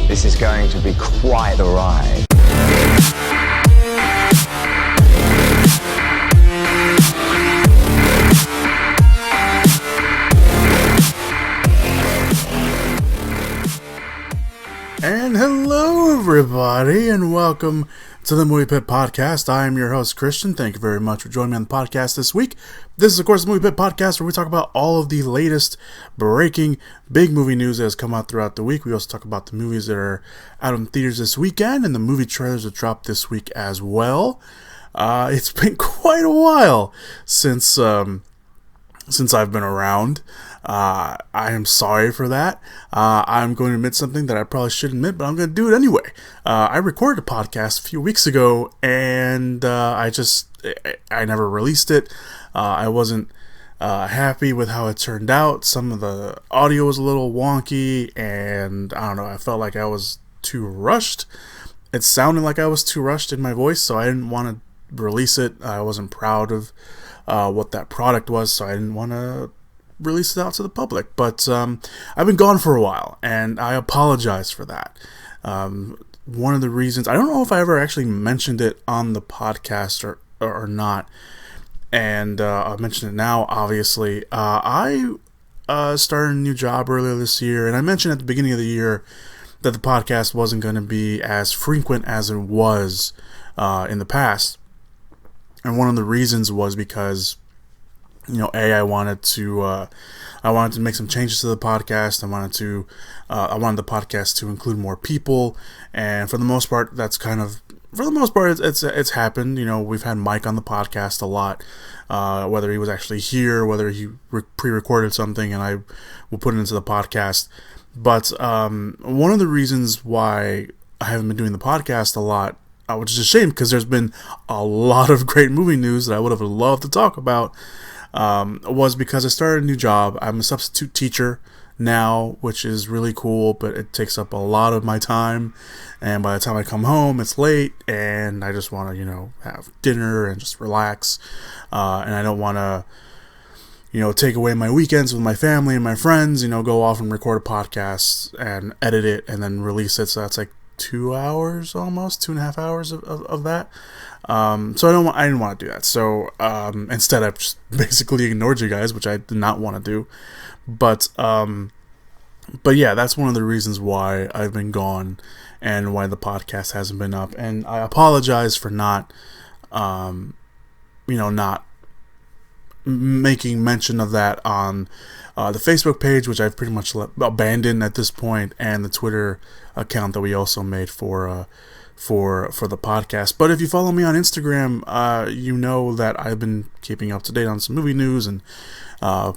This is going to be quite the ride. And hello everybody, and welcome to the Movie Pit Podcast. I am your host, Christian. Thank you very much for joining me on the podcast this week. This is, of course, the Movie Pit Podcast, where we talk about all of the latest breaking big movie news that has come out throughout the week. We also talk about the movies that are out in theaters this weekend, and the movie trailers that dropped this week as well. It's been quite a while since I've been around. I am sorry for that. I'm going to admit something that I probably shouldn't admit, but I'm going to do it anyway. I recorded a podcast a few weeks ago, and I never released it. I wasn't happy with how it turned out. Some of the audio was a little wonky, and I don't know, I felt like I was too rushed. It sounded like I was too rushed in my voice, so I didn't want to release it. I wasn't proud of what that product was, so I didn't want to release it out to the public. But I've been gone for a while, and I apologize for that. One of the reasons, I don't know if I ever actually mentioned it on the podcast or not, and I'll mention it now, obviously. I started a new job earlier this year, and I mentioned at the beginning of the year that the podcast wasn't going to be as frequent as it was in the past. And one of the reasons was because, I wanted to make some changes to the podcast. I wanted the podcast to include more people, and for the most part, it's happened. We've had Mike on the podcast a lot, whether he was actually here, whether he pre-recorded something, and I will put it into the podcast. But one of the reasons why I haven't been doing the podcast a lot, which is a shame, because there's been a lot of great movie news that I would have loved to talk about, was because I started a new job. I'm a substitute teacher now, which is really cool, but it takes up a lot of my time, and by the time I come home, it's late, and I just want to, have dinner and just relax, and I don't want to, take away my weekends with my family and my friends, go off and record a podcast and edit it and then release it, so that's like 2 hours, almost 2.5 hours of that. So I didn't want to do that. So instead, I just basically ignored you guys, which I did not want to do. But yeah, that's one of the reasons why I've been gone and why the podcast hasn't been up. And I apologize for not making mention of that on the Facebook page, which I've pretty much abandoned at this point, and the Twitter account that we also made for the podcast. But if you follow me on Instagram, you know that I've been keeping up to date on some movie news and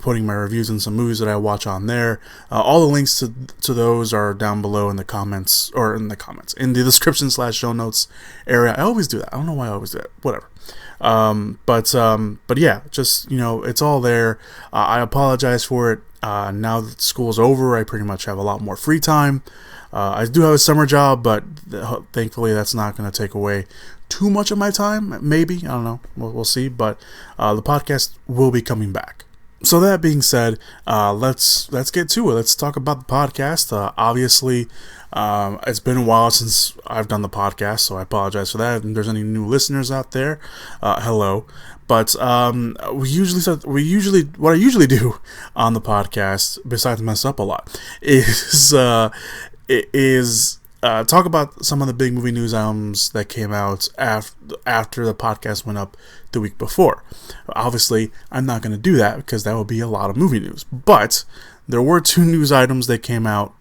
putting my reviews in some movies that I watch on there. All the links to those are down below in the comments, in the description / show notes area. I always do that. I don't know why I always do that. Whatever. But yeah, just, it's all there. I apologize for it. Now that school's over, I pretty much have a lot more free time. I do have a summer job, but thankfully that's not going to take away too much of my time. Maybe, I don't know. We'll see. But the podcast will be coming back. So that being said, let's get to it. Let's talk about the podcast. Obviously, it's been a while since I've done the podcast, so I apologize for that. If there's any new listeners out there, hello. But what I usually do on the podcast, besides mess up a lot, is talk about some of the big movie news items that came out after the podcast went up the week before. Obviously, I'm not going to do that because that would be a lot of movie news. But there were 2 news items that came out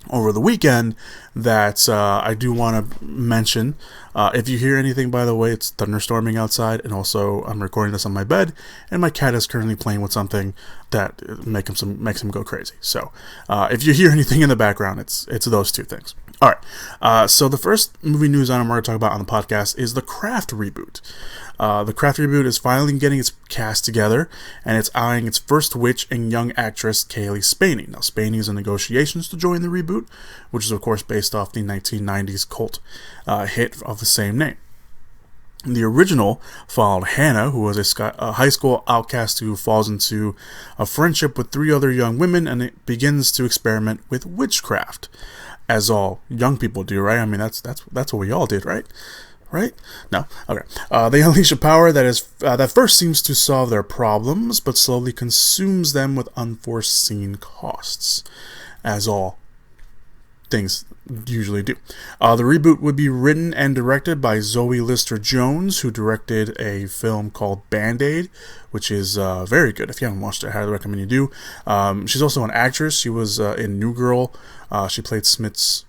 over the weekend that I do want to mention. If you hear anything, by the way, it's thunderstorming outside, and also I'm recording this on my bed, and my cat is currently playing with something that makes him go crazy. So if you hear anything in the background, it's those 2 things. All right, so the first movie news item we're going to talk about on the podcast is the Craft reboot. The Craft reboot is finally getting its cast together, and it's eyeing its first witch and young actress, Cailee Spaeny. Now, Spaeny is in negotiations to join the reboot, which is, of course, based off the 1990s cult hit of the same name. The original followed Hannah, who was a high school outcast who falls into a friendship with 3 other young women, and it begins to experiment with witchcraft. as all young people do, right? I mean, that's what we all did, right? Right? No? Okay. They unleash a power that first seems to solve their problems, but slowly consumes them with unforeseen costs, as all things usually do. The reboot would be written and directed by Zoe Lister-Jones, who directed a film called Band-Aid, which is very good. If you haven't watched it, I highly recommend you do. She's also an actress. She was in New Girl. She played Schmidt's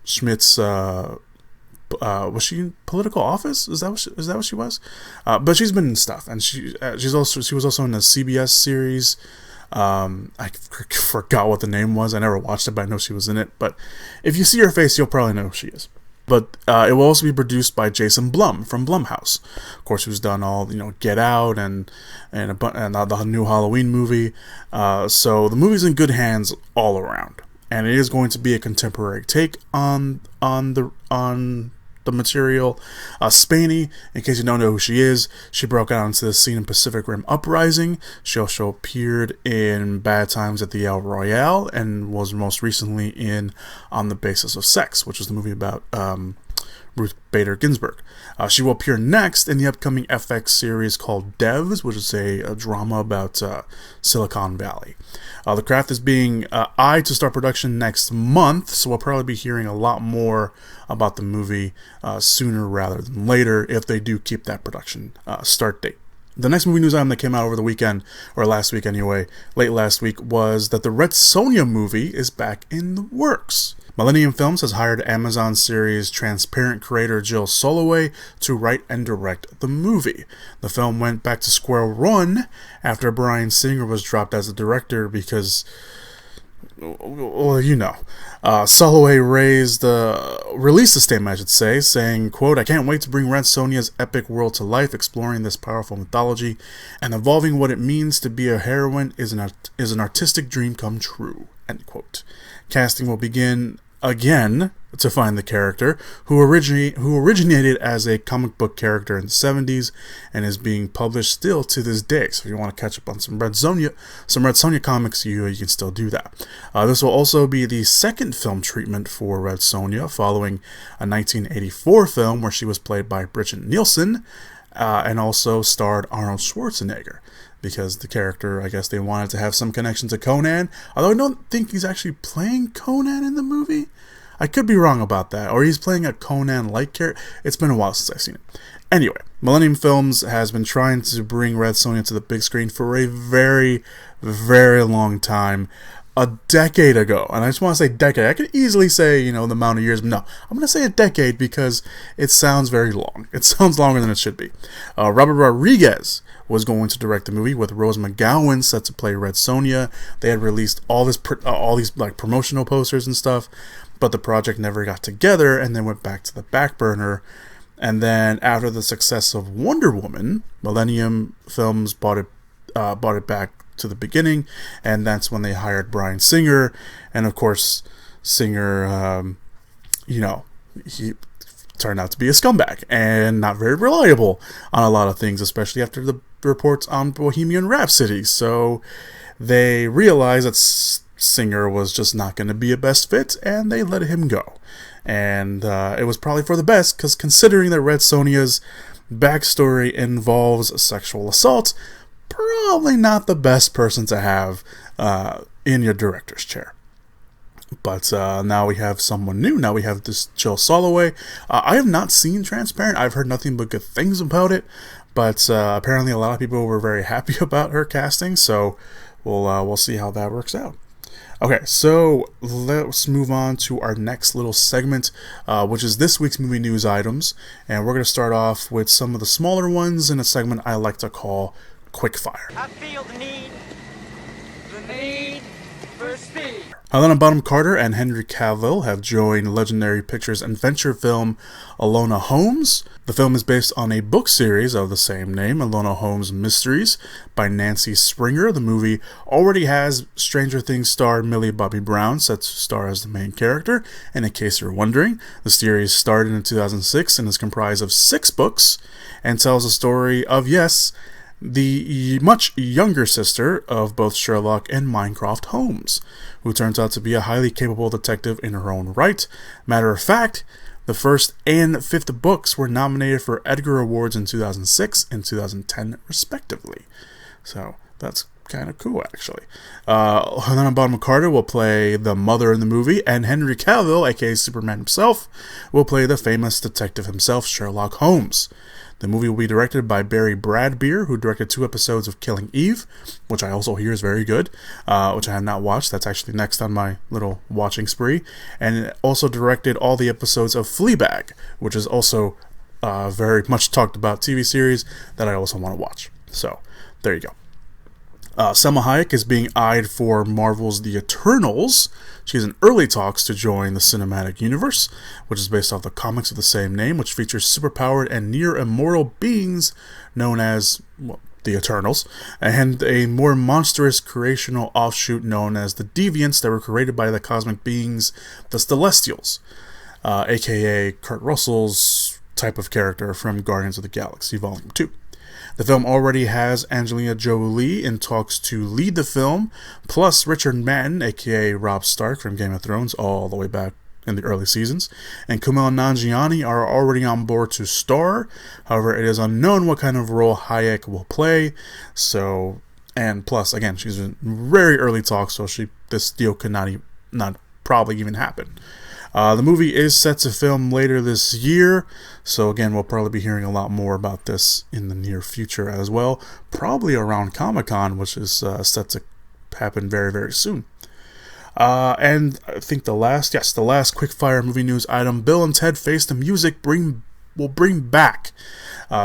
was she in political office? Is that what she was? But she's been in stuff, and she was also in a CBS series. I forgot what the name was. I never watched it, but I know she was in it. But if you see her face, you'll probably know who she is. But it will also be produced by Jason Blum from Blumhouse, of course, who's done all Get Out and the new Halloween movie. So the movie's in good hands all around, and it is going to be a contemporary take on the material. Spaney, in case you don't know who she is, she broke out into the scene in Pacific Rim Uprising. She also appeared in Bad Times at the El Royale and was most recently in On the Basis of Sex, which is the movie about Ruth Bader Ginsburg. She will appear next in the upcoming FX series called Devs, which is a drama about Silicon Valley. The craft is being eyed to start production next month, so we'll probably be hearing a lot more about the movie sooner rather than later if they do keep that production start date. The next movie news item that came out over the weekend, or last week anyway, late last week, was that the Red Sonja movie is back in the works. Millennium Films has hired Amazon series Transparent creator Jill Soloway to write and direct the movie. The film went back to square one after Bryan Singer was dropped as a director because, well, Soloway released a statement, I should say, saying, quote, "I can't wait to bring Red Sonja's epic world to life, exploring this powerful mythology and evolving what it means to be a heroine is an artistic dream come true," end quote. Casting will begin again to find the character, who originated as a comic book character in the 70s and is being published still to this day. So if you want to catch up on some Red Sonja comics, you can still do that. This will also be the second film treatment for Red Sonja, following a 1984 film where she was played by Bridget Nielsen and also starred Arnold Schwarzenegger. Because the character, I guess they wanted to have some connection to Conan. Although I don't think he's actually playing Conan in the movie. I could be wrong about that. Or he's playing a Conan-like character. It's been a while since I've seen it. Anyway, Millennium Films has been trying to bring Red Sonja to the big screen for a very, very long time. A decade ago. And I just want to say decade. I could easily say, the amount of years. But no, I'm going to say a decade because it sounds very long. It sounds longer than it should be. Robert Rodriguez was going to direct the movie with Rose McGowan set to play Red Sonja. They had released all these promotional posters and stuff, but the project never got together and then went back to the back burner. And then after the success of Wonder Woman, Millennium Films bought it back to the beginning, and that's when they hired Bryan Singer. And of course, Singer, he turned out to be a scumbag and not very reliable on a lot of things, especially after the reports on Bohemian Rhapsody. So they realized that Singer was just not going to be a best fit, and they let him go. And it was probably for the best, because considering that Red Sonja's backstory involves sexual assault, probably not the best person to have in your director's chair. But now we have someone new. Now we have this Jill Soloway. I have not seen Transparent. I've heard nothing but good things about it. But apparently a lot of people were very happy about her casting. So we'll see how that works out. Okay, so let's move on to our next little segment, which is this week's movie news items. And we're going to start off with some of the smaller ones in a segment I like to call Quickfire. I feel the need for speed. Helena Bonham Carter and Henry Cavill have joined Legendary Pictures adventure film Enola Holmes. The film is based on a book series of the same name, Enola Holmes Mysteries, by Nancy Springer. The movie already has Stranger Things star Millie Bobby Brown set to star as the main character, and in case you're wondering, the series started in 2006 and is comprised of 6 books and tells the story of, yes, the much younger sister of both Sherlock and Mycroft Holmes, who turns out to be a highly capable detective in her own right. Matter of fact, the first and fifth books were nominated for Edgar Awards in 2006 and 2010, respectively. So that's kind of cool, actually. Helena Bonham Carter will play the mother in the movie, and Henry Cavill, aka Superman himself, will play the famous detective himself, Sherlock Holmes. The movie will be directed by Barry Bradbeer, who directed 2 episodes of Killing Eve, which I also hear is very good, which I have not watched. That's actually next on my little watching spree. And it also directed all the episodes of Fleabag, which is also a very much talked about TV series that I also want to watch. So, there you go. Selma Hayek is being eyed for Marvel's The Eternals. She's in early talks to join the cinematic universe, which is based off the comics of the same name, which features superpowered and near-immortal beings known as, well, the Eternals, and a more monstrous creational offshoot known as the Deviants that were created by the cosmic beings, the Celestials, aka Kurt Russell's type of character from Guardians of the Galaxy Volume 2. The film already has Angelina Jolie in talks to lead the film, plus Richard Madden, aka Robb Stark from Game of Thrones, all the way back in the early seasons, and Kumail Nanjiani are already on board to star. However, it is unknown what kind of role Hayek will play. So, and plus, again, she's in very early talks, so this deal could not probably even happen. The movie is set to film later this year, so again, we'll probably be hearing a lot more about this in the near future as well, probably around Comic-Con, which is set to happen very, very soon. And I think the last quick-fire movie news item, Bill and Ted Face the Music will bring back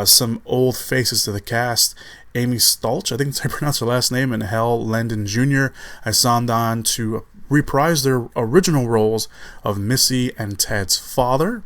some old faces to the cast. Amy Stoltz, I think that's how you pronounce her last name, and Hal Landon Jr. has signed on to reprise their original roles of Missy and Ted's father,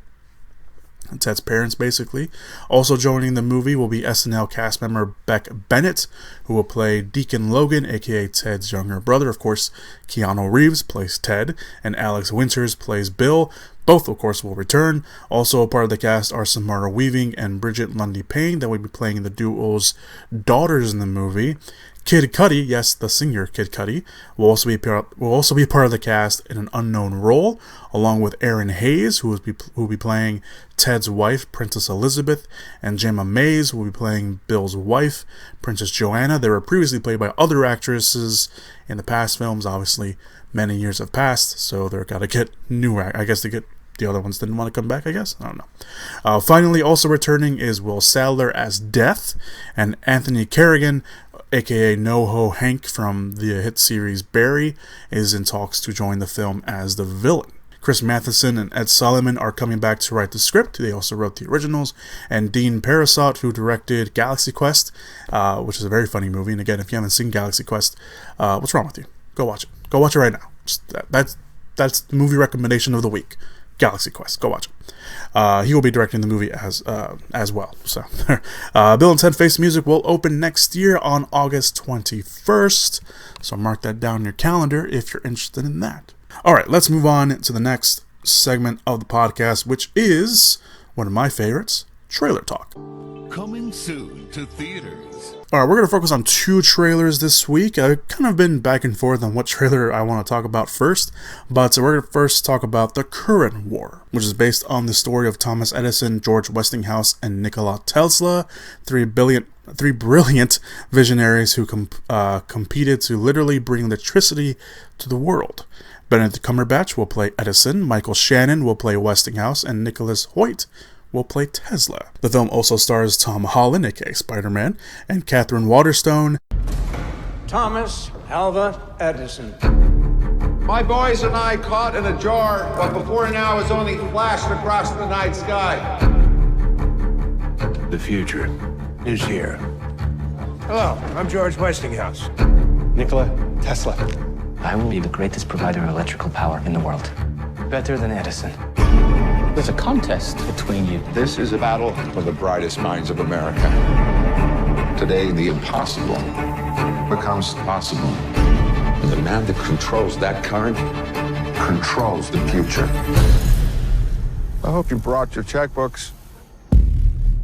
and Ted's parents, basically. Also joining the movie will be SNL cast member Beck Bennett, who will play Deacon Logan, aka Ted's younger brother. Of course, Keanu Reeves plays Ted, and Alex Winters plays Bill. Both, of course, will return. Also a part of the cast are Samara Weaving and Bridget Lundy Payne, that will be playing the duo's daughters in the movie. Kid Cudi, yes, the singer Kid Cudi, will also be part of the cast in an unknown role, along with Aaron Hayes, who will be playing Ted's wife, Princess Elizabeth, and Gemma Mays, who will be playing Bill's wife, Princess Joanna. They were previously played by other actresses in the past films. Obviously, many years have passed, so they're got to get new. I guess the other ones didn't want to come back, I guess? I don't know. Finally, also returning is Will Sadler as Death, and Anthony Carrigan, aka NoHo Hank from the hit series Barry, is in talks to join the film as the villain. Chris Matheson and Ed Solomon are coming back to write the script. They also wrote the originals. And Dean Parasot, who directed Galaxy Quest, which is a very funny movie. And again, if you haven't seen Galaxy Quest, what's wrong with you? Go watch it. Go watch it right now. That's the movie recommendation of the week. Galaxy Quest. Go watch it. He will be directing the movie as well. So, Bill and Ted Face the Music will open next year on August 21st. So mark that down in your calendar if you're interested in that. All right, let's move on to the next segment of the podcast, which is one of my favorites, Trailer Talk. Coming soon to theaters. Alright, we're going to focus on 2 trailers this week. I've kind of been back and forth on what trailer I want to talk about first, but we're going to first talk about The Current War, which is based on the story of Thomas Edison, George Westinghouse, and Nikola Tesla, three brilliant visionaries who competed to literally bring electricity to the world. Benedict Cumberbatch will play Edison, Michael Shannon will play Westinghouse, and Nicholas Hoyt will play Tesla. The film also stars Tom Holland, aka Spider-Man, and Catherine Waterstone. Thomas Alva Edison. My boys and I caught in a jar, but before now has only flashed across the night sky. The future is here. Hello, I'm George Westinghouse. Nikola Tesla. I will be the greatest provider of electrical power in the world. Better than Edison. There's a contest between you. This is a battle for the brightest minds of America. Today, the impossible becomes possible. And the man that controls that current controls the future. I hope you brought your checkbooks.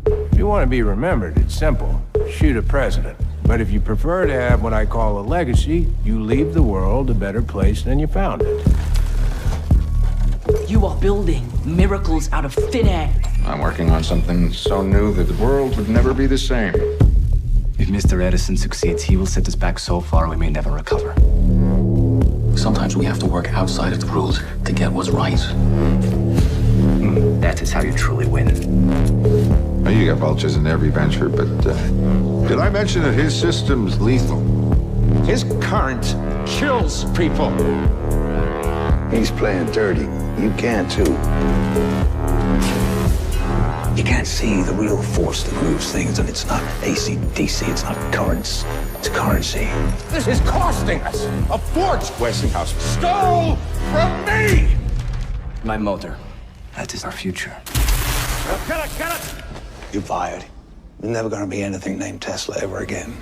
If you want to be remembered, it's simple. shoot a president. But if you prefer to have what I call a legacy, you leave the world a better place than you found it. You are building miracles out of thin air. I'm working on something so new that the world would never be the same. If Mr. Edison succeeds, he will set us back so far we may never recover. Sometimes we have to work outside of the rules to get what's right. That is how you truly win. Well, you got vultures in every venture, but did I mention that his system's lethal? His current kills people. He's playing dirty. You can too. You can't see the real force that moves things, and it's not AC/DC, it's not currents, it's currency. This is costing us a fortune. Westinghouse stole from me. My motor. That is our future. Get it! You're fired. There's never gonna be anything named Tesla ever again.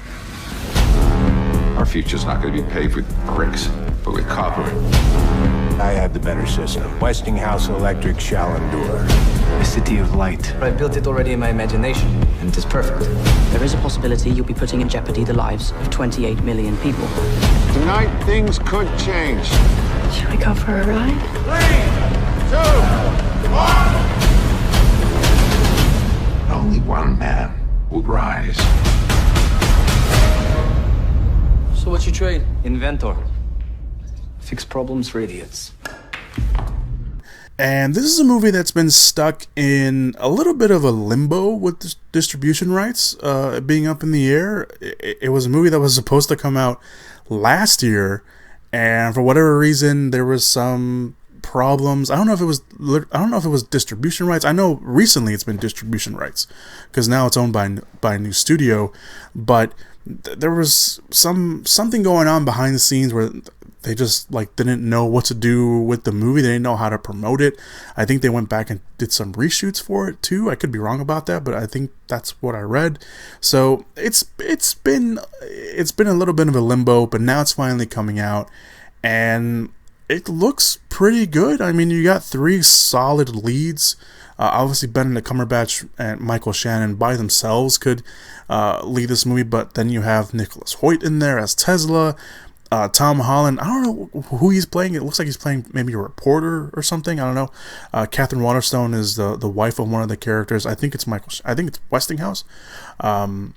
Our future's not going to be paved with bricks, but with copper. I have the better system. Westinghouse Electric shall endure. The city of light. I built it already in my imagination, and it is perfect. There is a possibility you'll be putting in jeopardy the lives of 28 million people. Tonight, things could change. Should we go for a ride? 3, 2, 1. Only one man will rise. So what you trade? Inventor. Fix problems for idiots. And this is a movie that's been stuck in a little bit of a limbo with distribution rights being up in the air. It was a movie that was supposed to come out last year, and for whatever reason, there was some problems. I don't know if it was distribution rights. I know recently it's been distribution rights because now it's owned by a new studio, but there was something going on behind the scenes where they just didn't know what to do with the movie. They didn't know how to promote it. I think they went back and did some reshoots for it too. I could be wrong about that, but I think that's what I read. So it's been a little bit of a limbo, but now it's finally coming out, and it looks pretty good. I mean, you got 3 solid leads. Obviously, Benedict Cumberbatch and Michael Shannon by themselves could lead this movie, but then you have Nicholas Hoult in there as Tesla. Tom Holland, I don't know who he's playing. It looks like he's playing maybe a reporter or something. I don't know. Catherine Waterstone is the wife of one of the characters. I think it's Westinghouse. So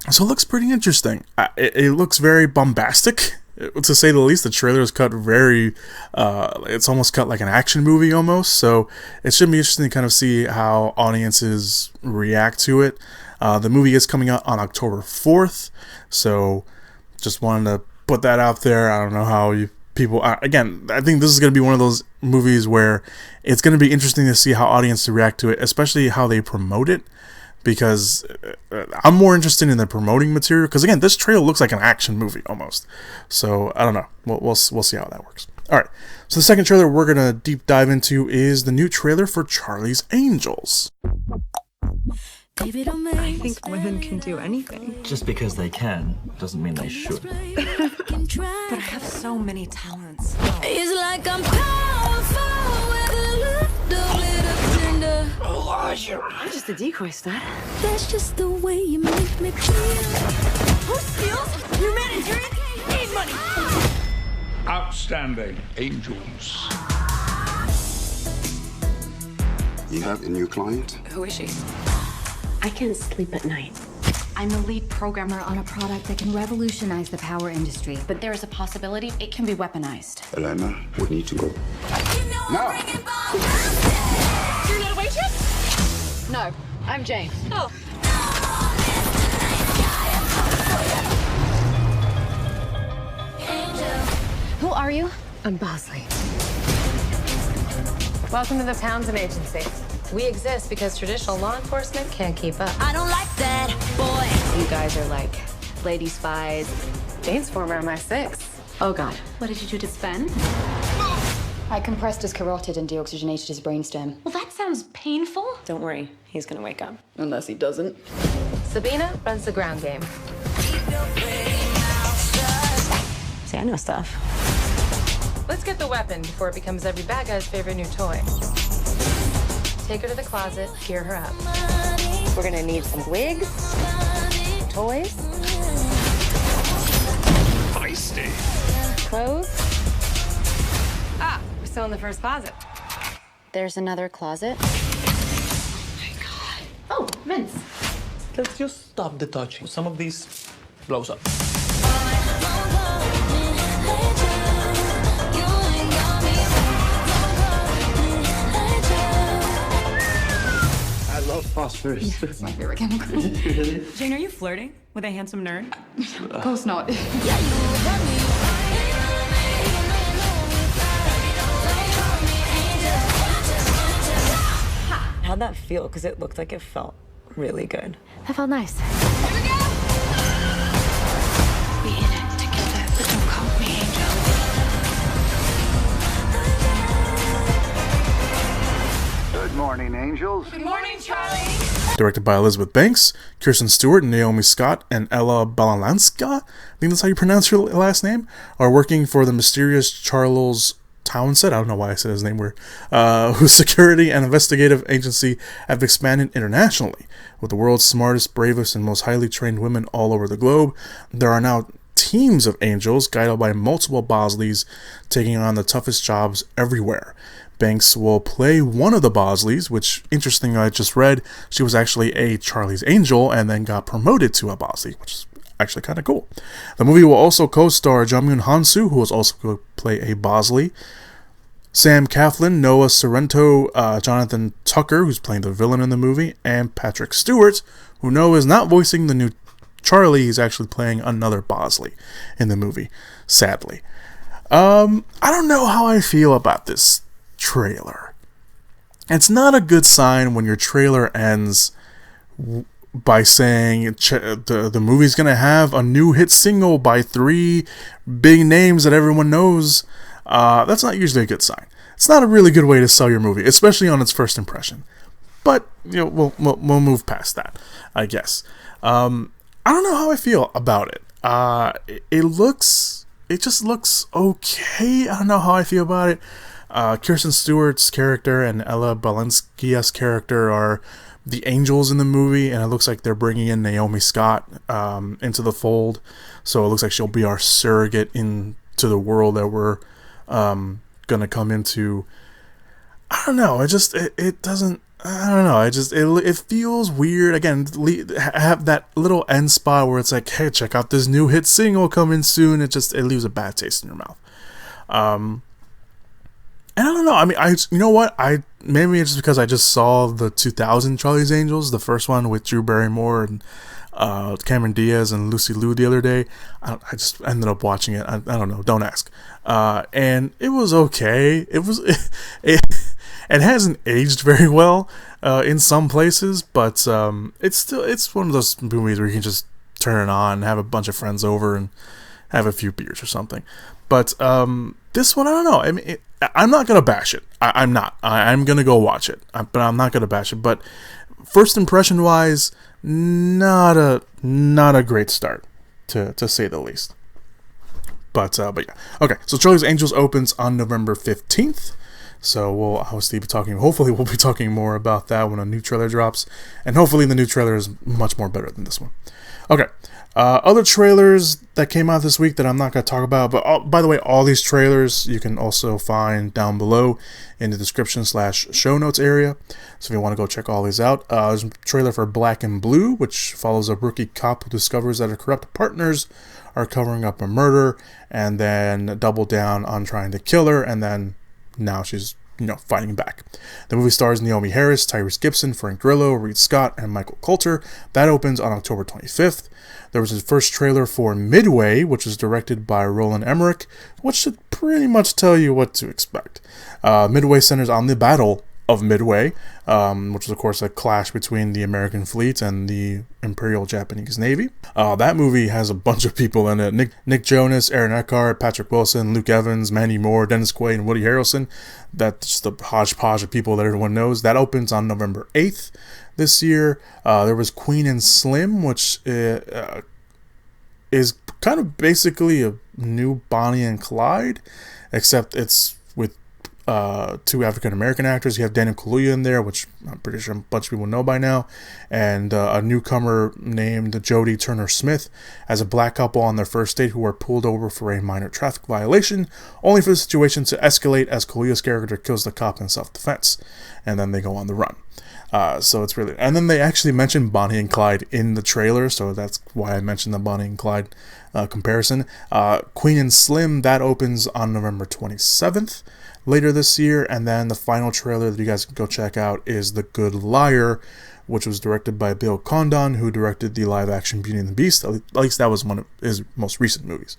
it looks pretty interesting. It looks very bombastic, to say the least. The trailer is cut very, it's almost cut like an action movie almost. So it should be interesting to kind of see how audiences react to it. The movie is coming out on October 4th. So just wanted to put that out there. I don't know how people, again, I think this is going to be one of those movies where it's going to be interesting to see how audiences react to it, especially how they promote it. Because I'm more interested in the promoting material. Because again, this trailer looks like an action movie almost. So I don't know. We'll see how that works. All right. So the second trailer we're gonna deep dive into is the new trailer for Charlie's Angels. I think women can do anything. Just because they can doesn't mean they should. But I have so many talents. It's like I'm powerful with a little bit of tender. I'm just a decoy stud. That's just the way you make me feel. Who steals humanitarian aid money? Outstanding Angels. You have a new client? Who is she? I can't sleep at night. I'm the lead programmer on a product that can revolutionize the power industry, but there is a possibility it can be weaponized. Elena, we need to go. Now! You're not a waitress? No, I'm Jane. Oh. Who are you? I'm Bosley. Welcome to the Townsend Agency. We exist because traditional law enforcement can't keep up. I don't like that, boy. You guys are like lady spies. Jane's former MI6. Oh God. What did you do to Sven? I compressed his carotid and deoxygenated his brainstem. Well, that sounds painful. Don't worry, he's gonna wake up. Unless he doesn't. Sabina runs the ground game. See, I know stuff. Let's get the weapon before it becomes every bad guy's favorite new toy. Take her to the closet, gear her up. We're gonna need some wigs, Toys? Feisty. Clothes? Ah, we're still in the first closet. There's another closet. Oh, mints. Let's just stop the touching. Some of these blows up. I love phosphorus. It's my favorite chemical. Jane, are you flirting with a handsome nerd? Of course not. How'd that feel? Because it looked like it felt really good. That felt nice. We in it together, but don't call me angel. Good morning, angels. Good morning, Charlie. Directed by Elizabeth Banks, Kirsten Stewart, Naomi Scott, and Ella Balanska, I think that's how you pronounce her last name, are working for the mysterious Charles Townsend, I don't know why I said his name weird, whose security and investigative agency have expanded internationally. With the world's smartest, bravest, and most highly trained women all over the globe, there are now teams of angels guided by multiple Bosleys taking on the toughest jobs everywhere. Banks will play one of the Bosleys, which, interestingly, I just read, she was actually a Charlie's Angel and then got promoted to a Bosley, which is actually kind of cool. The movie will also co-star Jungmoon Hansu, who is also going to play a Bosley, Sam Claflin, Noah Sorrento, Jonathan Tucker, who's playing the villain in the movie, and Patrick Stewart, who is not voicing the new Charlie. He's actually playing another Bosley in the movie, sadly. I don't know how I feel about this trailer. It's not a good sign when your trailer ends by saying the movie's gonna have a new hit single by 3 big names that everyone knows. That's not usually a good sign. It's not a really good way to sell your movie, especially on its first impression. But we'll move past that, I guess. I don't know how I feel about it. It just looks okay. I don't know how I feel about it. Kirsten Stewart's character and Ella Balanskia's character are the angels in the movie, and it looks like they're bringing in Naomi Scott into the fold. So it looks like she'll be our surrogate into the world that we're gonna come into. I don't know. It doesn't. I don't know. It feels weird. Again, have that little end spot where it's like, hey, check out this new hit single coming soon. It leaves a bad taste in your mouth. And I don't know. I mean, you know what? Maybe it's just because I just saw the 2000 Charlie's Angels, the first one with Drew Barrymore and Cameron Diaz and Lucy Liu the other day. I just ended up watching it. I don't know. Don't ask. And it was okay. It hasn't aged very well in some places, but it's one of those movies where you can just turn it on, have a bunch of friends over, and have a few beers or something. But this one, I don't know. I mean, I'm not gonna bash it. I'm not. I'm gonna go watch it, but I'm not gonna bash it. But first impression wise, not a great start, to say the least. But yeah. Okay, so Charlie's Angels opens on November 15th. So we'll obviously be talking. Hopefully, we'll be talking more about that when a new trailer drops, and hopefully the new trailer is much more better than this one. Okay. Other trailers that came out this week that I'm not going to talk about, but by the way, all these trailers you can also find down below in the description / show notes area. So if you want to go check all these out, there's a trailer for Black and Blue, which follows a rookie cop who discovers that her corrupt partners are covering up a murder, and then double down on trying to kill her, and then now she's fighting back. The movie stars Naomi Harris, Tyrese Gibson, Frank Grillo, Reed Scott, and Michael Coulter. That opens on October 25th. There was his first trailer for Midway, which was directed by Roland Emmerich, which should pretty much tell you what to expect. Midway centers on the Battle of Midway, which is of course a clash between the American fleet and the Imperial Japanese Navy. That movie has a bunch of people in it. Nick Jonas, Aaron Eckhart, Patrick Wilson, Luke Evans, Mandy Moore, Dennis Quaid, and Woody Harrelson. That's just the hodgepodge of people that everyone knows. That opens on November 8th this year. There was Queen and Slim, which is kind of basically a new Bonnie and Clyde, except it's with two African American actors. You have Daniel Kaluuya in there, which I'm pretty sure a bunch of people know by now, and a newcomer named Jodie Turner-Smith as a black couple on their first date who are pulled over for a minor traffic violation, only for the situation to escalate as Kaluuya's character kills the cop in self-defense, and then they go on the run. So it's really, and then they actually mentioned Bonnie and Clyde in the trailer, so that's why I mentioned the Bonnie and Clyde comparison. Queen and Slim, that opens on November 27th later this year, and then the final trailer that you guys can go check out is The Good Liar, which was directed by Bill Condon, who directed the live-action Beauty and the Beast. At least that was one of his most recent movies.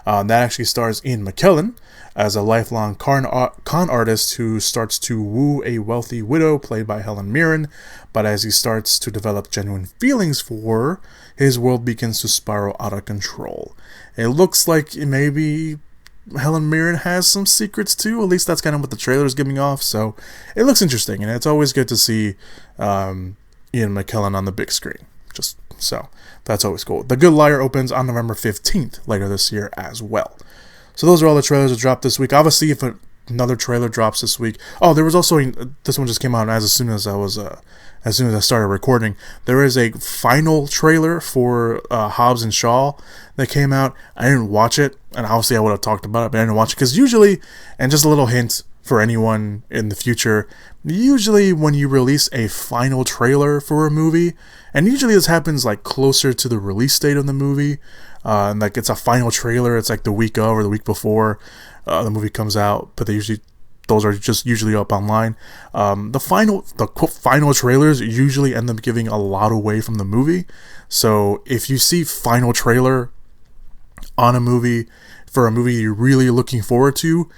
That actually stars Ian McKellen as a lifelong con artist who starts to woo a wealthy widow, played by Helen Mirren, but as he starts to develop genuine feelings for her, his world begins to spiral out of control. It looks like maybe Helen Mirren has some secrets too, at least that's kind of what the trailer is giving off, so it looks interesting, and it's always good to see Ian McKellen on the big screen. Just so that's always cool. The Good Liar opens on November 15th later this year as well. So those are all the trailers that dropped this week. Obviously, if another trailer drops this week, there was also this one just came out as soon as I started recording. There is a final trailer for Hobbs and Shaw that came out. I didn't watch it, and obviously I would have talked about it, but I didn't watch it because usually, and just a little hint for anyone in the future, usually when you release a final trailer for a movie, and usually this happens like closer to the release date of the movie, and like it's a final trailer, it's like the week of or the week before the movie comes out, but those are just usually up online. The final trailers usually end up giving a lot away from the movie, so if you see final trailer on a movie for a movie you're really looking forward to,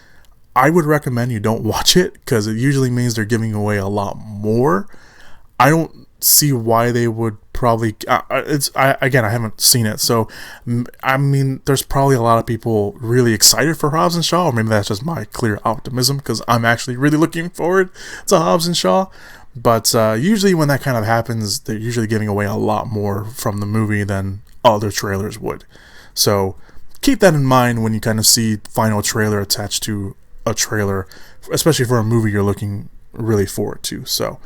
I would recommend you don't watch it, because it usually means they're giving away a lot more. I don't see why they would probably... I haven't seen it, so I mean, there's probably a lot of people really excited for Hobbs and Shaw, or maybe that's just my clear optimism, because I'm actually really looking forward to Hobbs and Shaw. But usually when that kind of happens, they're usually giving away a lot more from the movie than other trailers would. So keep that in mind when you kind of see final trailer attached to a trailer, especially for a movie you're looking really forward to. So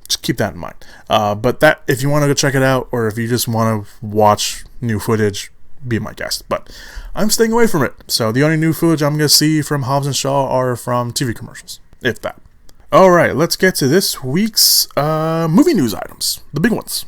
just keep that in mind. But that, if you want to go check it out, or if you just want to watch new footage, be my guest. But I'm staying away from it. So the only new footage I'm going to see from Hobbs and Shaw are from TV commercials, if that. Alright, let's get to this week's movie news items. The big ones.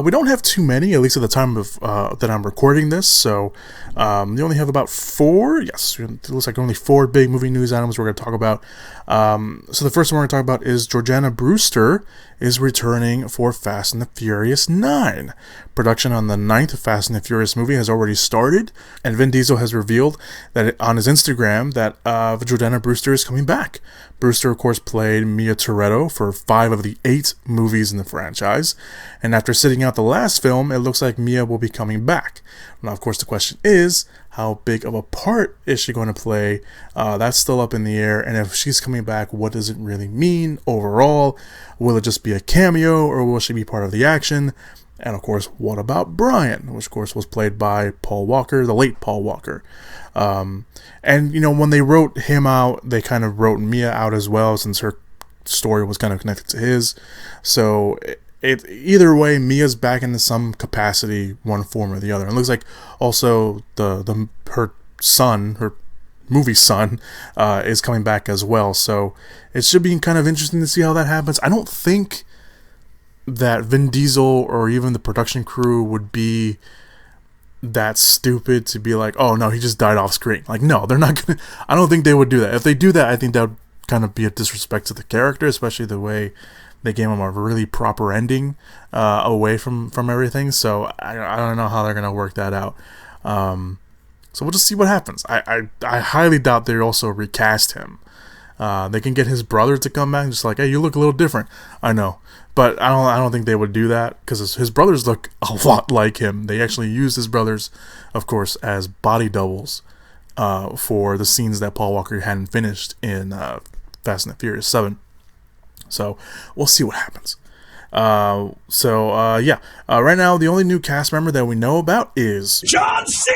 We don't have too many, at least at the time of that I'm recording this, so we only have about 4. Yes, it looks like only 4 big movie news items we're going to talk about. So the first one we're going to talk about is Jordana Brewster is returning for Fast and the Furious 9. Production on the 9th Fast and the Furious movie has already started, and Vin Diesel has revealed that on his Instagram that Jordana Brewster is coming back. Brewster, of course, played Mia Toretto for 5 of the 8 movies in the franchise, and after sitting out the last film, it looks like Mia will be coming back. Now, of course, the question is, how big of a part is she going to play? That's still up in the air, and if she's coming back, what does it really mean overall? Will it just be a cameo, or will she be part of the action? And of course, what about Brian, which of course was played by Paul Walker, the late Paul Walker. And you know, when they wrote him out, they kind of wrote Mia out as well, since her story was kind of connected to his. So either way, Mia's back in some capacity, one form or the other. And it looks like also her son, her movie son, is coming back as well. So it should be kind of interesting to see how that happens. I don't think that Vin Diesel or even the production crew would be that stupid to be like, oh no, he just died off screen. Like, no, they're not gonna. I don't think they would do that. If they do that, I think that would kind of be a disrespect to the character, especially the way they gave him a really proper ending away from everything. So I don't know how they're gonna work that out. So we'll just see what happens. I highly doubt they also recast him. They can get his brother to come back and just like, hey, you look a little different. I know, but I don't think they would do that, because his brothers look a lot like him. They actually used his brothers, of course, as body doubles for the scenes that Paul Walker hadn't finished in Fast and the Furious 7. So we'll see what happens. Right now the only new cast member that we know about is John C.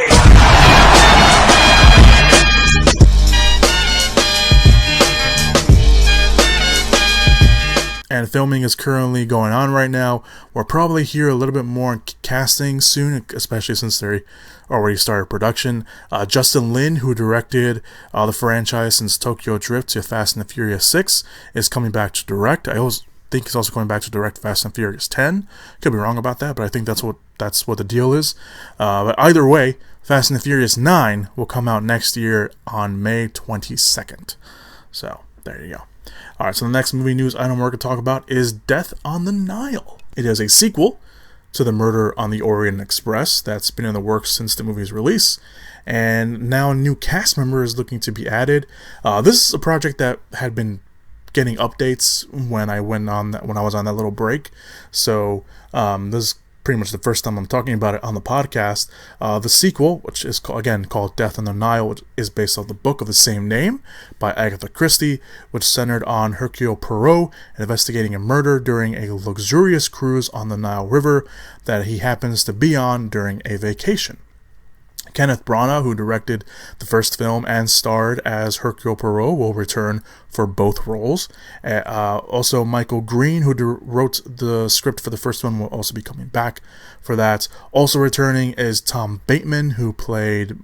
and filming is currently going on right now. We'll probably hear a little bit more on casting soon, especially since they already started production. Justin Lin, who directed the franchise since Tokyo Drift to Fast and the Furious 6, is coming back to direct. I always think he's also coming back to direct Fast and Furious 10. Could be wrong about that, but I think that's what the deal is. But either way, Fast and the Furious 9 will come out next year on May 22nd. So there you go. Alright, so the next movie news item we're going to talk about is Death on the Nile. It is a sequel to The Murder on the Orient Express that's been in the works since the movie's release, and now a new cast member is looking to be added. This is a project that had been getting updates when I was on that little break, so this is pretty much the first time I'm talking about it on the podcast. The sequel, which is called Death on the Nile, which is based off the book of the same name by Agatha Christie, which centered on Hercule Poirot investigating a murder during a luxurious cruise on the Nile River that he happens to be on during a vacation. Kenneth Branagh, who directed the first film and starred as Hercule Poirot, will return for both roles. Also, Michael Green, who wrote the script for the first one, will also be coming back for that. Also returning is Tom Bateman, who played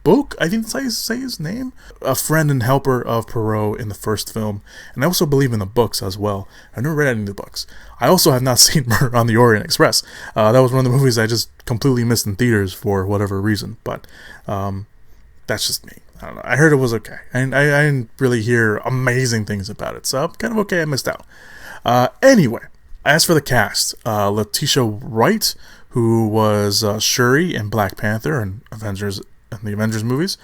Book, I think that's how you say his name, a friend and helper of Poirot in the first film, and I also believe in the books as well. I've never read any of the books. I also have not seen Murder on the Orient Express. That was one of the movies I just completely missed in theaters for whatever reason, but that's just me. I don't know. I heard it was okay. I didn't really hear amazing things about it, so I'm kind of okay I missed out. Anyway, as for the cast, Letitia Wright, who was Shuri in Black Panther and the Avengers movies.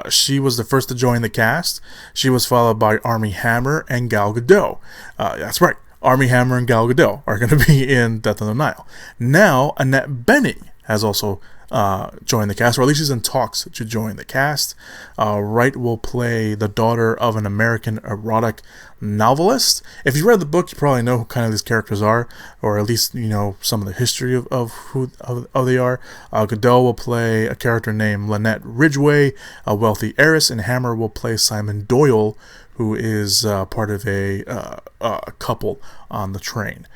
She was the first to join the cast. She was followed by Armie Hammer and Gal Gadot. That's right, Armie Hammer and Gal Gadot are going to be in Death on the Nile. Now, Annette Bening has also joined the cast, or at least she's in talks to join the cast. Wright will play the daughter of an American erotic novelist. If you read the book, you probably know who kind of these characters are, or at least you know some of the history of who they are. Gadot will play a character named Lynette Ridgway, a wealthy heiress, and Hammer will play Simon Doyle, who is part of a couple on the train.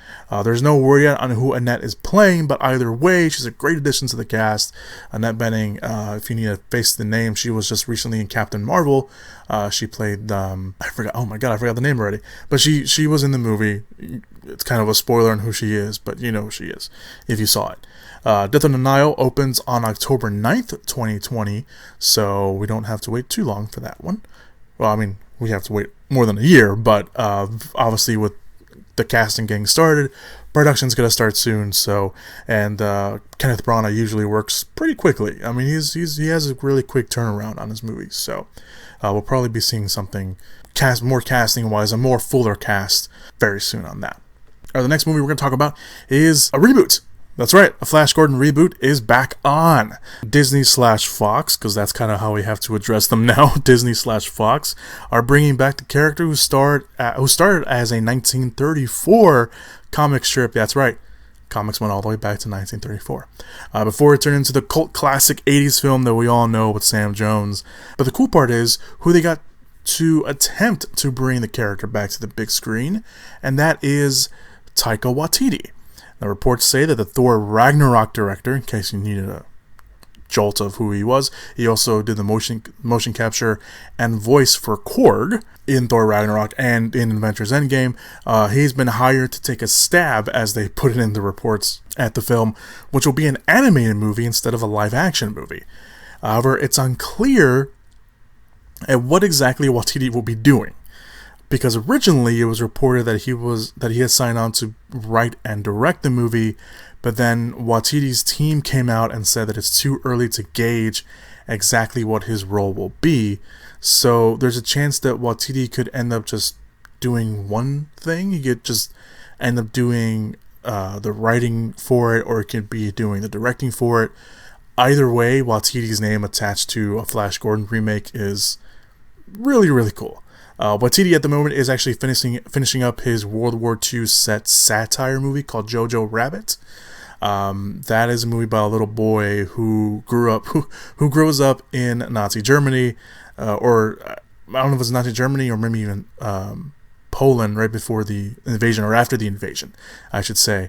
There's no word yet on who Annette is playing, but either way, she's a great addition to the cast. Annette Bening, if you need to face the name, she was just recently in Captain Marvel. She played, I forgot the name already. But she was in the movie. It's kind of a spoiler on who she is, but you know who she is if you saw it. Death on the Nile opens on October 9th, 2020, so we don't have to wait too long for that one. Well, I mean, we have to wait more than a year, but obviously with the casting getting started, production's going to start soon. So, and Kenneth Branagh usually works pretty quickly. I mean, he has a really quick turnaround on his movies. So, we'll probably be seeing something more casting wise, a more fuller cast very soon on that. The next movie we're going to talk about is a reboot. That's right, a Flash Gordon reboot is back on. Disney/Fox, because that's kind of how we have to address them now. Disney/Fox are bringing back the character who started as a 1934 comic strip. That's right, comics went all the way back to 1934. Before it turned into the cult classic 80s film that we all know with Sam Jones. But the cool part is who they got to attempt to bring the character back to the big screen, and that is Taika Waititi. Now, reports say that the Thor Ragnarok director, in case you needed a jolt of who he was, he also did the motion capture and voice for Korg in Thor Ragnarok and in Avengers Endgame. He's been hired to take a stab, as they put it in the reports, at the film, which will be an animated movie instead of a live-action movie. However, it's unclear at what exactly Waititi will be doing, because originally it was reported that he had signed on to write and direct the movie, but then Waititi's team came out and said that it's too early to gauge exactly what his role will be. So there's a chance that Waititi could end up just doing one thing. He could just end up doing the writing for it, or it could be doing the directing for it. Either way, Waititi's name attached to a Flash Gordon remake is really, really cool. Waititi at the moment is actually finishing up his World War II set satire movie called Jojo Rabbit. That is a movie about a little boy who grows up in Nazi Germany, or I don't know if it's Nazi Germany or maybe even Poland right before the invasion, or after the invasion, I should say,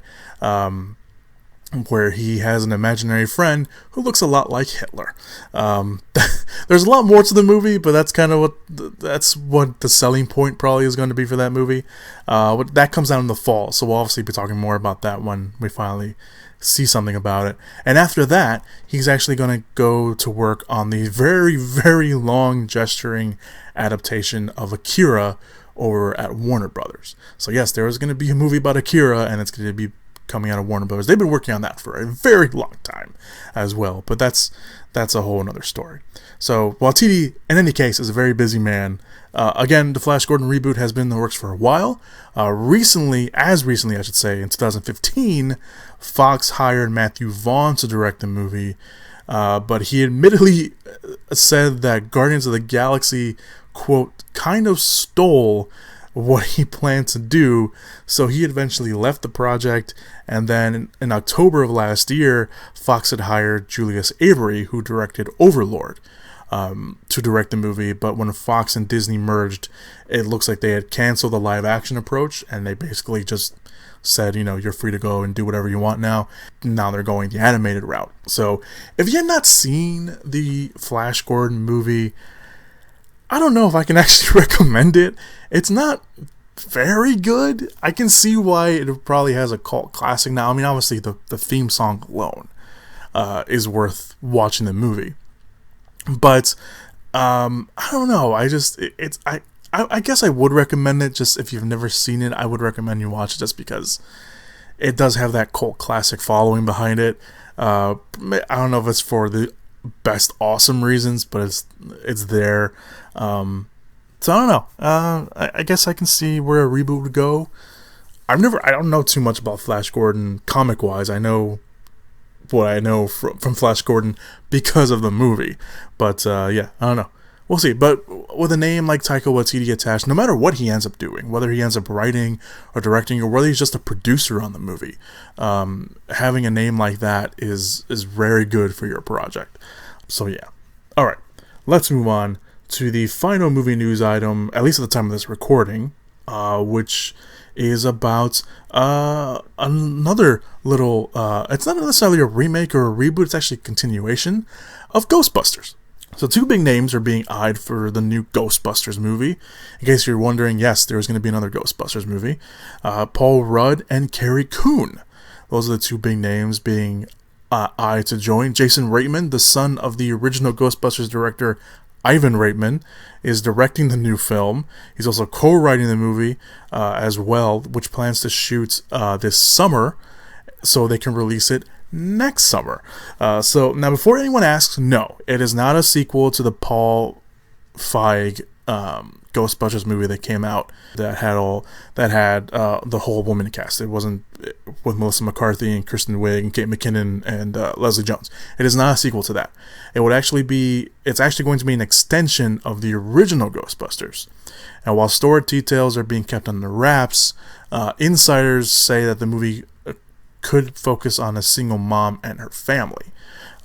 where he has an imaginary friend who looks a lot like Hitler. There's a lot more to the movie, but that's kind of what the selling point probably is going to be for that movie. That comes out in the fall, so we'll obviously be talking more about that when we finally see something about it. And after that, he's actually going to go to work on the very, very long gesturing adaptation of Akira over at Warner Brothers. So yes, there is going to be a movie about Akira, and it's going to be coming out of Warner Brothers. They've been working on that for a very long time as well, but that's a whole another story. So Waititi, in any case, is a very busy man. Again, the Flash Gordon reboot has been in the works for a while. Recently, I should say, in 2015, Fox hired Matthew Vaughn to direct the movie, but he admittedly said that Guardians of the Galaxy, quote, kind of stole what he planned to do, so he eventually left the project. And then in October of last year, Fox had hired Julius Avery, who directed Overlord, to direct the movie. But when Fox and Disney merged, it looks like they had canceled the live action approach, and they basically just said, you're free to go and do whatever you want now. Now they're going the animated route. So if you have not seen the Flash Gordon movie, I don't know if I can actually recommend it. It's not very good. I can see why it probably has a cult classic now. I mean, obviously the theme song alone is worth watching the movie. But I don't know. I guess I would recommend it. Just if you've never seen it, I would recommend you watch it, just because it does have that cult classic following behind it. I don't know if it's for the best awesome reasons, but it's there. So I don't know. I guess I can see where a reboot would go. I don't know too much about Flash Gordon comic wise. I know what I know from Flash Gordon because of the movie. But yeah, I don't know. We'll see. But with a name like Taika Waititi attached, no matter what he ends up doing, whether he ends up writing or directing, or whether he's just a producer on the movie, having a name like that is very good for your project. So yeah. All right. Let's move on to the final movie news item, at least at the time of this recording, which is about another little, it's not necessarily a remake or a reboot, it's actually a continuation of Ghostbusters. So two big names are being eyed for the new Ghostbusters movie. In case you're wondering, yes, there's going to be another Ghostbusters movie. Paul Rudd and Carrie Coon. Those are the two big names being eyed to join. Jason Reitman, the son of the original Ghostbusters director Ivan Reitman, is directing the new film. He's also co-writing the movie as well, which plans to shoot this summer so they can release it next summer. So now, before anyone asks, no, it is not a sequel to the Paul Feig Ghostbusters movie that came out that had the whole woman cast. It wasn't with Melissa McCarthy and Kristen Wiig and Kate McKinnon and Leslie Jones. It is not a sequel to that. It's actually going to be an extension of the original Ghostbusters. And while story details are being kept under wraps, insiders say that the movie could focus on a single mom and her family.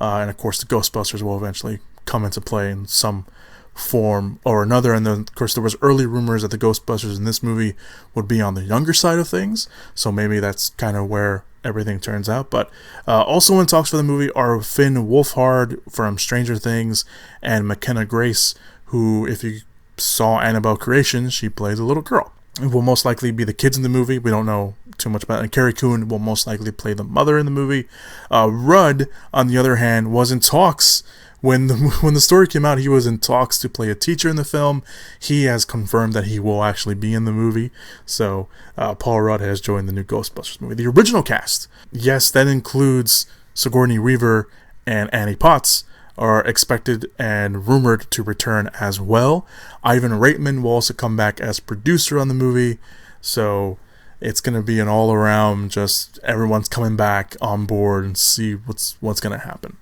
And of course, the Ghostbusters will eventually come into play in some form or another. And then, of course, there was early rumors that the Ghostbusters in this movie would be on the younger side of things. So maybe that's kind of where everything turns out. But also in talks for the movie are Finn Wolfhard from Stranger Things and McKenna Grace, who, if you saw Annabelle Creation, she plays a little girl. It will most likely be the kids in the movie. We don't know too much about it. And Carrie Coon will most likely play the mother in the movie. Rudd, on the other hand, was in talks. When the story came out, he was in talks to play a teacher in the film. He has confirmed that he will actually be in the movie. So Paul Rudd has joined the new Ghostbusters movie. The original cast, yes, that includes Sigourney Weaver and Annie Potts, are expected and rumored to return as well. Ivan Reitman will also come back as producer on the movie. So it's going to be an all-around, just everyone's coming back on board and see what's going to happen.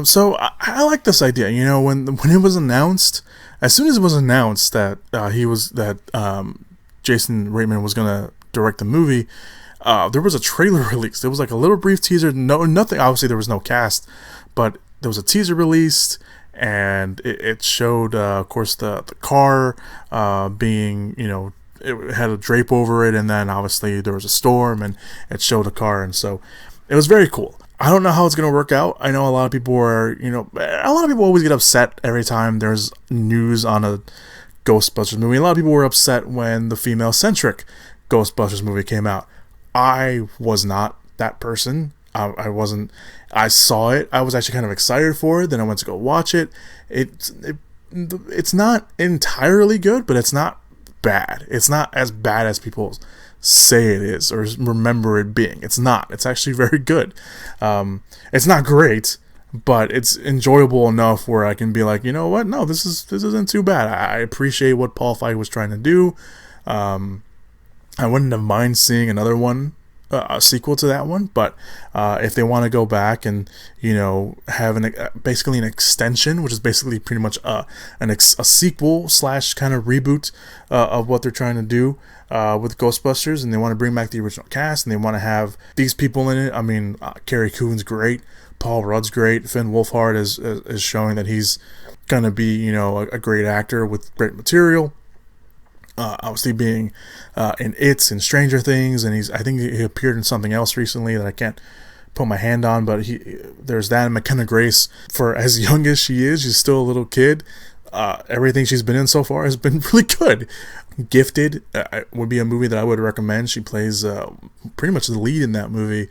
So I like this idea. When it was announced, as soon as it was announced that Jason Reitman was going to direct the movie, there was a trailer released. There was like a little brief teaser. Nothing. Obviously, there was no cast, but there was a teaser released, and it showed, of course, the car being it had a drape over it, and then obviously there was a storm, and it showed a car, and so it was very cool. I don't know how it's going to work out. I know a lot of people are, a lot of people always get upset every time there's news on a Ghostbusters movie. A lot of people were upset when the female-centric Ghostbusters movie came out. I was not that person. I wasn't. I saw it. I was actually kind of excited for it. Then I went to go watch it. It's not entirely good, but it's not bad. It's not as bad as people say it is or remember it being. It's not. It's actually very good. It's not great, but it's enjoyable enough where I can be like, you know what? No, this isn't too bad. I appreciate what Paul Feig was trying to do. I wouldn't have mind seeing another one, a sequel to that one, but if they want to go back and have basically an extension, which is basically pretty much a sequel / kind of reboot of what they're trying to do with Ghostbusters, and they want to bring back the original cast, and they want to have these people in it. I mean, Carrie Coon's great, Paul Rudd's great, Finn Wolfhard is showing that he's gonna be a great actor with great material. Obviously being in It and Stranger Things, and I think he appeared in something else recently that I can't put my hand on, but there's that. And McKenna Grace, for as young as she is, she's still a little kid. Everything she's been in so far has been really good. Gifted would be a movie that I would recommend. She plays pretty much the lead in that movie.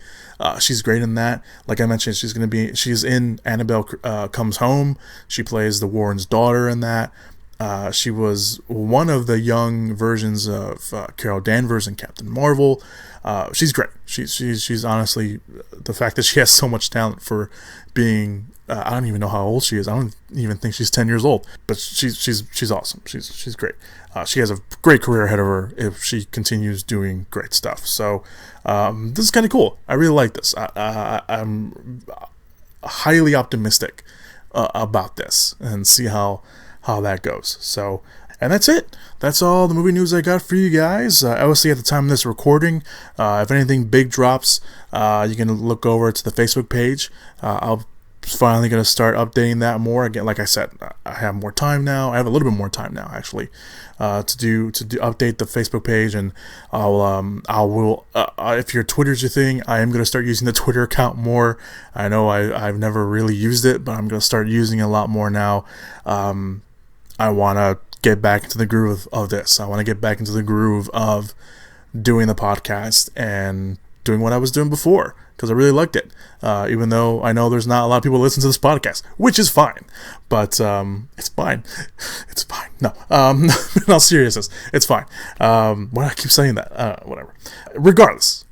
She's great in that. Like I mentioned, she's in Annabelle Comes Home. She plays the Warren's daughter in that. She was one of the young versions of Carol Danvers and Captain Marvel. She's great. She's honestly, the fact that she has so much talent for being, I don't even know how old she is. I don't even think she's 10 years old, but she's awesome. She's great. She has a great career ahead of her if she continues doing great stuff. So this is kind of cool. I really like this. I'm highly optimistic about this and see how that goes. So, and that's it. That's all the movie news I got for you guys. Obviously, at the time of this recording, if anything big drops, you can look over to the Facebook page. I'll finally going to start updating that more. Again, like I said, I have more time now. I have a little bit more time now, actually, to update the Facebook page, and I will. If your Twitter's your thing, I am going to start using the Twitter account more. I know I've never really used it, but I'm going to start using it a lot more now. I want to get back into the groove of this. I want to get back into the groove of doing the podcast and doing what I was doing before, because I really liked it. Even though I know there's not a lot of people who listen to this podcast, which is fine. But it's fine. It's fine. No. In all seriousness, it's fine. Why do I keep saying that? Whatever. Regardless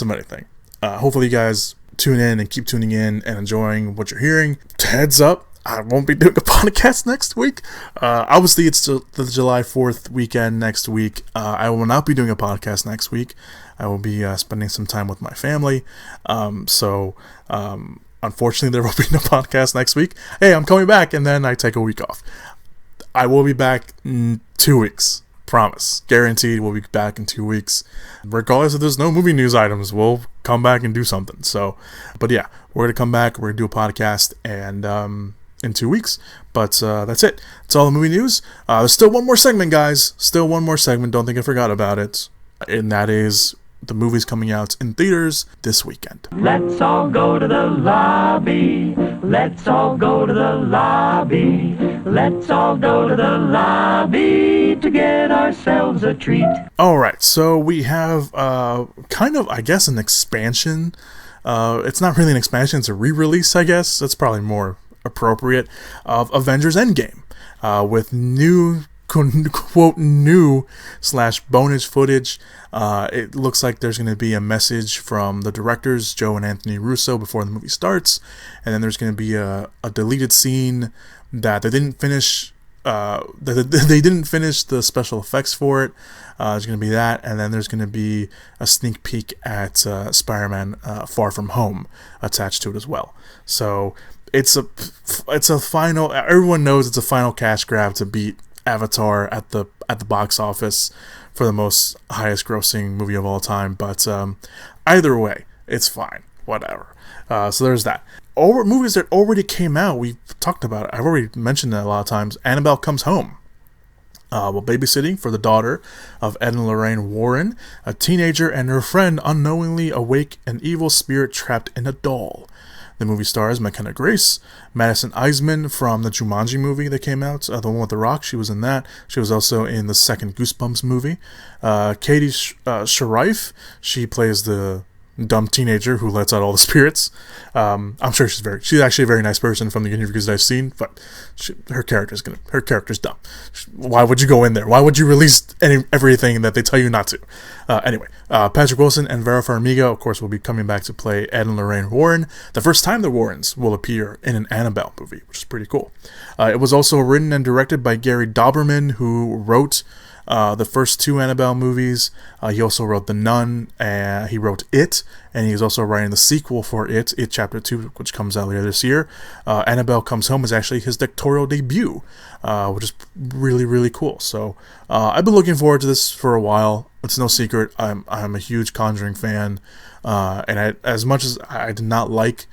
of anything, hopefully you guys tune in and keep tuning in and enjoying what you're hearing. Heads up, I won't be doing a podcast next week. Obviously, it's the July 4th weekend next week. I will not be doing a podcast next week. I will be spending some time with my family. So, unfortunately, there will be no podcast next week. Hey, I'm coming back, and then I take a week off. I will be back in 2 weeks. Promise. Guaranteed we'll be back in 2 weeks. Regardless if there's no movie news items, we'll come back and do something. So, but yeah, we're going to come back. We're going to do a podcast, and in 2 weeks. But that's it. That's all the movie news. There's still one more segment, guys. Still one more segment. Don't think I forgot about it. And that is the movies coming out in theaters this weekend. Let's all go to the lobby. Let's all go to the lobby. Let's all go to the lobby to get ourselves a treat. Alright, so we have kind of, I guess, an expansion. It's not really an expansion, it's a re-release, I guess. That's probably more appropriate, of Avengers Endgame, with new quote new / bonus footage. It looks like there's going to be a message from the directors Joe and Anthony Russo before the movie starts, and then there's going to be a deleted scene that they didn't finish. They didn't finish the special effects for it. There's going to be that, and then there's going to be a sneak peek at Spider-Man Far From Home attached to it as well. So it's a final. Everyone knows it's a final cash grab to beat Avatar at the box office for the most highest grossing movie of all time. But either way, it's fine. Whatever. So there's that. Movies that already came out, we've talked about it. I've already mentioned that a lot of times. Annabelle Comes Home. while babysitting for the daughter of Ed and Lorraine Warren, a teenager and her friend unknowingly awake an evil spirit trapped in a doll. The movie stars McKenna Grace, Madison Eisman from the Jumanji movie that came out, the one with The Rock. She was in that. She was also in the second Goosebumps movie. Katie Sharif, she plays the dumb teenager who lets out all the spirits. I'm sure she's actually a very nice person from the interviews that I've seen, but her character's dumb. Why would you go in there? Why would you release everything that they tell you not to? Anyway, Patrick Wilson and Vera Farmiga, of course, will be coming back to play Ed and Lorraine Warren. The first time the Warrens will appear in an Annabelle movie, which is pretty cool. It was also written and directed by Gary Dauberman, who wrote the first two Annabelle movies. He also wrote The Nun, he wrote It, and he's also writing the sequel for It Chapter 2, which comes out later this year. Annabelle Comes Home is actually his directorial debut, which is really, really cool. So I've been looking forward to this for a while. It's no secret, I'm a huge Conjuring fan, and as much as I did not like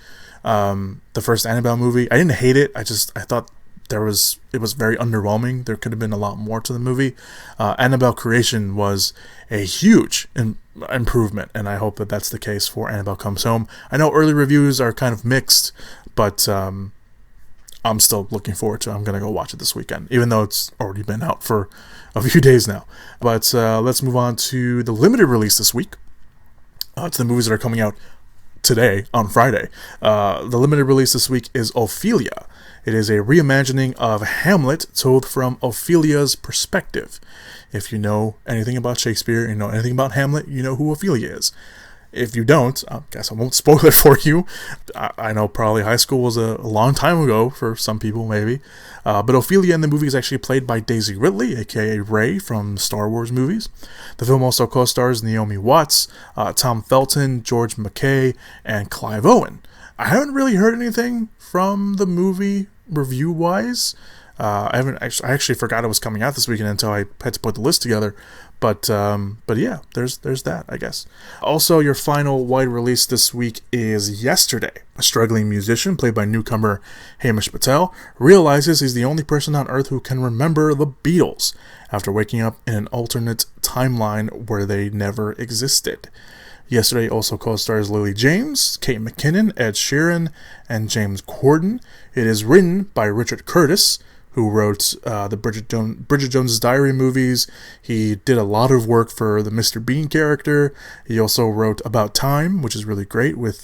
the first Annabelle movie, I didn't hate it. I thought it was very underwhelming. There could have been a lot more to the movie. Annabelle Creation was a huge improvement, and I hope that that's the case for Annabelle Comes Home. I know early reviews are kind of mixed, but I'm still looking forward to it. I'm going to go watch it this weekend, even though it's already been out for a few days now. But let's move on to the limited release this week, to the movies that are coming out today on Friday. The limited release this week is Ophelia. It is a reimagining of Hamlet told from Ophelia's perspective. If you know anything about Shakespeare, you know anything about Hamlet, you know who Ophelia is. If you don't, I guess I won't spoil it for you. I know probably high school was a long time ago for some people, maybe. But Ophelia in the movie is actually played by Daisy Ridley, aka Rey from Star Wars movies. The film also co-stars Naomi Watts, Tom Felton, George McKay, and Clive Owen. I haven't really heard anything from the movie review-wise. I actually forgot it was coming out this weekend until I had to put the list together. But yeah, there's that, I guess. Also, your final wide release this week is Yesterday. A struggling musician, played by newcomer Hamish Patel, realizes he's the only person on Earth who can remember the Beatles after waking up in an alternate timeline where they never existed. Yesterday also co-stars Lily James, Kate McKinnon, Ed Sheeran, and James Corden. It is written by Richard Curtis, who wrote the Bridget Jones's Diary movies. He did a lot of work for the Mr. Bean character. He also wrote About Time, which is really great, with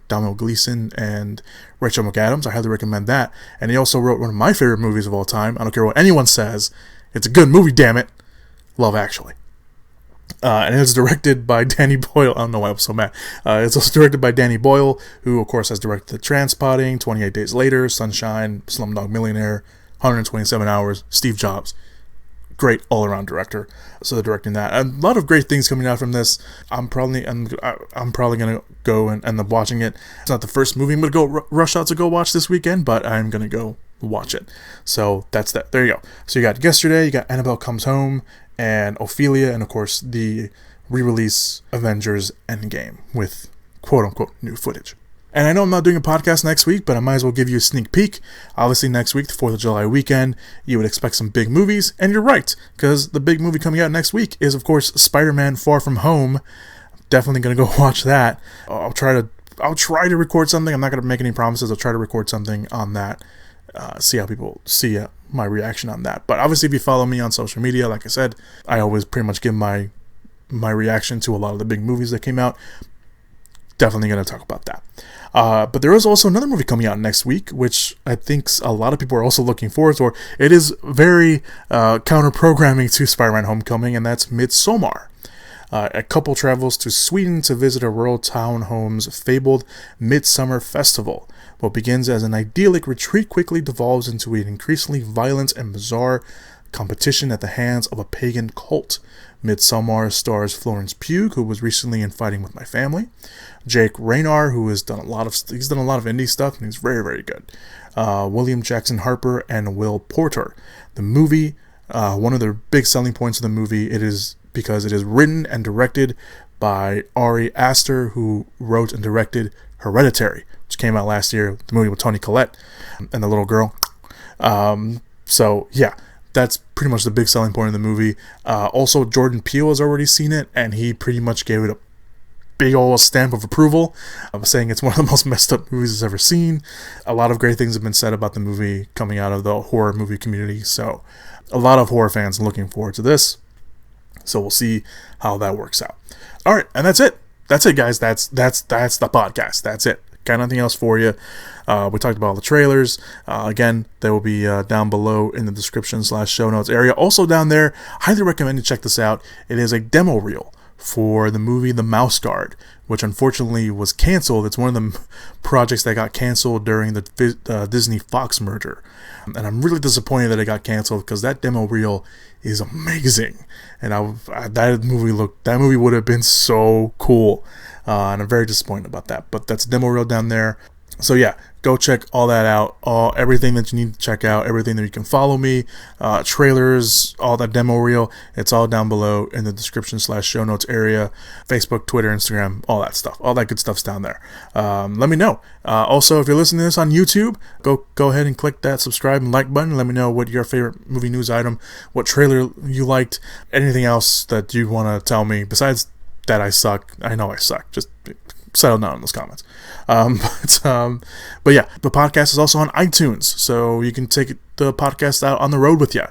Domhnall Gleeson and Rachel McAdams. I highly recommend that. And he also wrote one of my favorite movies of all time. I don't care what anyone says. It's a good movie, damn it. Love Actually. And it's directed by Danny Boyle. I don't know why I was so mad. It's also directed by Danny Boyle, who, of course, has directed Trainspotting, 28 Days Later, Sunshine, Slumdog Millionaire, 127 Hours, Steve Jobs. Great all-around director. So they're directing that. A lot of great things coming out from this. I'm probably gonna go and end up watching it. It's not the first movie I'm gonna go rush out to go watch this weekend, but I'm gonna go watch it. So that's that. There you go. So you got Yesterday, you got Annabelle Comes Home, and Ophelia, and of course the re-release Avengers Endgame with quote-unquote new footage. And I know I'm not doing a podcast next week, but I might as well give you a sneak peek. Obviously next week, the 4th of July weekend, you would expect some big movies, and you're right, because the big movie coming out next week is, of course, Spider-Man Far From Home. Definitely going to go watch that. I'll try to record something. I'm not going to make any promises. I'll try to record something on that, see how people see my reaction on that. But obviously, if you follow me on social media, like I said, I always pretty much give my reaction to a lot of the big movies that came out. Definitely going to talk about that. But there is also another movie coming out next week, which I think a lot of people are also looking forward to. It is very counter-programming to Spider-Man Homecoming, and that's Midsommar. A couple travels to Sweden to visit a rural town home's fabled Midsummer Festival. What begins as an idyllic retreat quickly devolves into an increasingly violent and bizarre competition at the hands of a pagan cult. Midsommar stars Florence Pugh, who was recently in Fighting With My Family, Jake Raynar, who has done a lot of indie stuff, and he's very, very good, William Jackson Harper, and Will Porter. The movie, one of the big selling points of the movie, it is because it is written and directed by Ari Aster, who wrote and directed Hereditary, which came out last year, the movie with Toni Collette and the little girl. So yeah, that's pretty much the big selling point of the movie. Also, Jordan Peele has already seen it, and he pretty much gave it a big old stamp of approval. I'm saying it's one of the most messed up movies he's ever seen. A lot of great things have been said about the movie coming out of the horror movie community, so a lot of horror fans looking forward to this. So we'll see how that works out. All right, and that's it. That's it, guys. That's the podcast. That's it. Got nothing else for you. We talked about all the trailers. Again, they will be down below in the description / show notes area. Also down there, highly recommend you check this out. It is a demo reel for the movie The Mouse Guard, which unfortunately was canceled. It's one of the projects that got canceled during the Disney Fox merger. And I'm really disappointed that it got canceled because that demo reel is amazing. And that movie would have been so cool. And I'm very disappointed about that. But that's a demo reel down there. So yeah, go check all that out. Everything that you need to check out, everything that you can follow me, trailers, all that demo reel, it's all down below in the description / show notes area. Facebook, Twitter, Instagram, all that stuff. All that good stuff's down there. Let me know. Also, if you're listening to this on YouTube, go ahead and click that subscribe and like button. Let me know what your favorite movie news item, what trailer you liked, anything else that you want to tell me besides that I suck. I know I suck. Just settle down in those comments. But yeah, the podcast is also on iTunes, so you can take the podcast out on the road with you.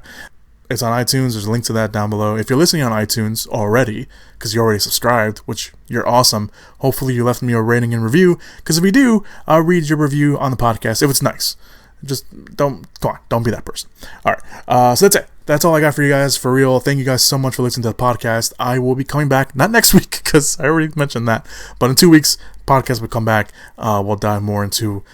It's on iTunes. There's a link to that down below. If you're listening on iTunes already, because you're already subscribed, which you're awesome, hopefully you left me a rating and review, because if you do, I'll read your review on the podcast if it's nice. Just don't be that person. All right, so that's it. That's all I got for you guys, for real. Thank you guys so much for listening to the podcast. I will be coming back, not next week, because I already mentioned that, but in 2 weeks, podcast will come back. We'll dive more into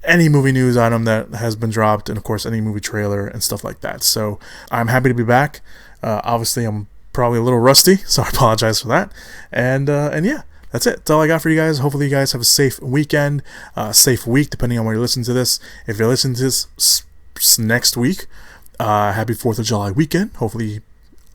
any movie news item that has been dropped, and of course, any movie trailer and stuff like that. So I'm happy to be back. Obviously, I'm probably a little rusty, so I apologize for that. And yeah, that's it. That's all I got for you guys. Hopefully, you guys have a safe weekend, safe week, depending on when you're listening to this. If you're listening to this next week, happy 4th of July weekend. Hopefully,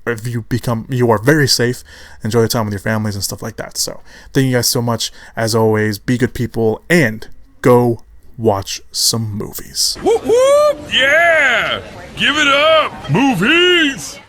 if you are very safe, enjoy the time with your families and stuff like that. So thank you guys so much. As always, be good people and go watch some movies. Whoop whoop! Yeah! Give it up! Movies!